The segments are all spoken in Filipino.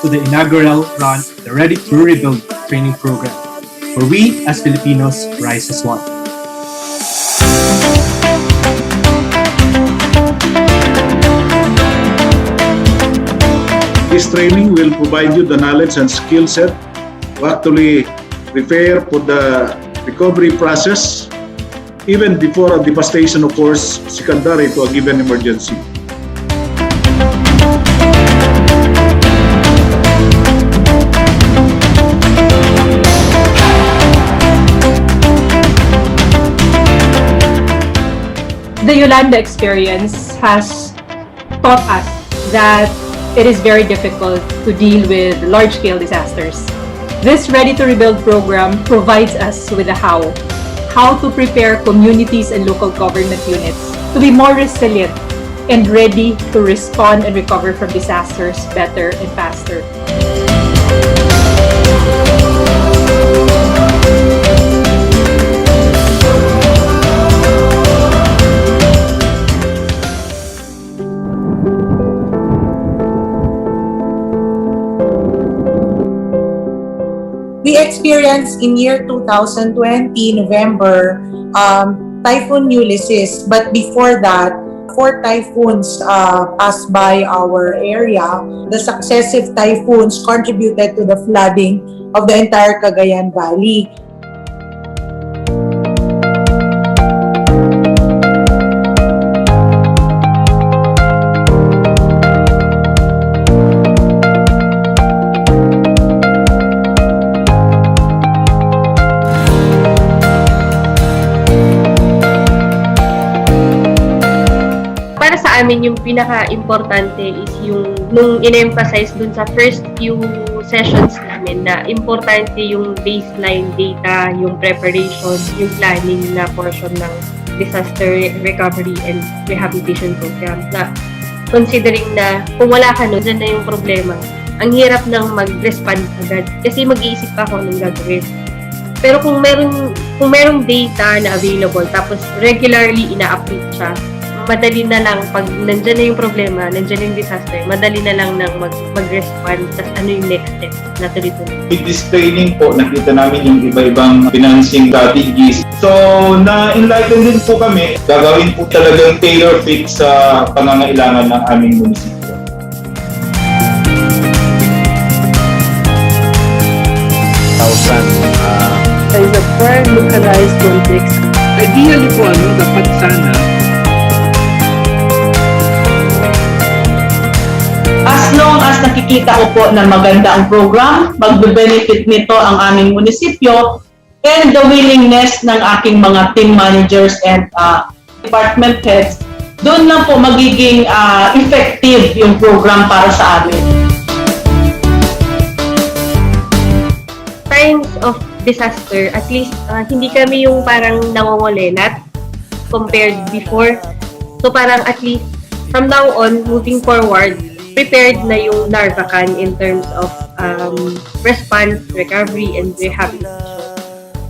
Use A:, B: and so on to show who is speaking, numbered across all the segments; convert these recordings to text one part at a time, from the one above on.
A: to the inaugural run of the Ready to Rebuild training program, where we as Filipinos rise as one.
B: This training will provide you the knowledge and skill set to actually prepare for the recovery process even before a devastation occurs secondary to a given emergency.
C: The Yolanda experience has taught us that it is very difficult to deal with large-scale disasters. This Ready to Rebuild program provides us with a how to prepare communities and local government units to be more resilient and ready to respond and recover from disasters better and faster.
D: We experienced in year 2020, November, Typhoon Ulysses. But before that, 4 typhoons passed by our area. The successive typhoons contributed to the flooding of the entire Cagayan Valley.
E: Amin yung pinaka-importante is yung nung in-emphasize dun sa first few sessions namin na importante yung baseline data, yung preparation, yung planning na portion ng disaster recovery and rehabilitation program. Na considering na kung wala ka nun, dyan na yung problema. Ang hirap nang mag-respond agad kasi mag-iisip pa ako ng gagawin. Pero kung merong data na available tapos regularly ina-update siya, madali na lang pag nandyan na yung problema, nandyan yung disaster, madali na lang nang mag-respond tas ano yung next step na tuloy-tuloy.
F: With this training po, nakita namin yung iba-ibang financing strategies. So, na-enlighten din po kami. Gagawin po talagang tailor-fit sa pangangailangan ng aming munisipyo.
G: Sa is a fair localized context. Ideally po, dapat sana
H: as long as nakikita ko po na maganda ang program, magbe-benefit nito ang aming munisipyo, and the willingness ng aking mga team managers and department heads, doon lang po magiging effective yung program para sa amin.
E: Times of disaster, at least hindi kami yung parang nangungulenat compared before. So parang at least from now on, moving forward, prepared na yung Narvacan in terms of response, recovery, and rehabilitation.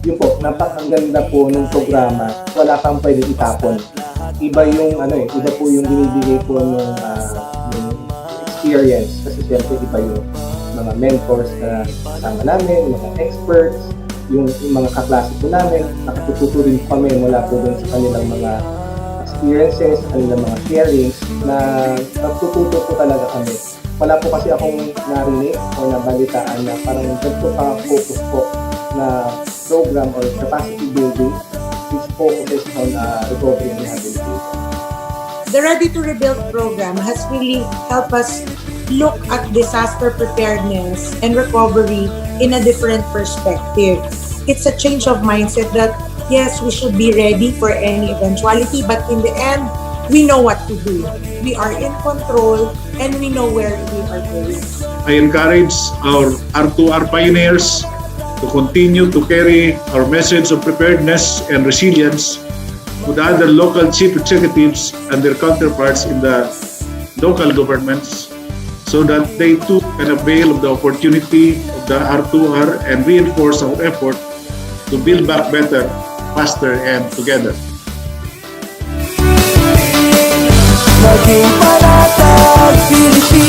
I: Yun po, napakaganda po ng programa. Wala kang pwede itapon. Iba yung iba po yung binibigay po ng experience. Kasi siyempre iba yung mga mentors na kasama namin, mga experts, yung mga kaklase po namin. Nakatututo rin kami mula po dun sa kanilang mga experiences, kanilang mga sharings na natututo po talaga kami. Wala po kasi akong narinig o nabalitaan na parang ganito focus po na program or capacity building which focuses on recovery and rehabilitation.
D: The Ready to Rebuild program has really helped us look at disaster preparedness and recovery in a different perspective. It's a change of mindset that yes, we should be ready for any eventuality, but in the end, we know what to do. We are in control and we know where we are going.
B: I encourage our R2R pioneers to continue to carry our message of preparedness and resilience to the other local chief executives and their counterparts in the local governments so that they too can avail of the opportunity of the R2R and reinforce our effort to build back better, faster, and together.
J: Maging panatag, Pilipinas.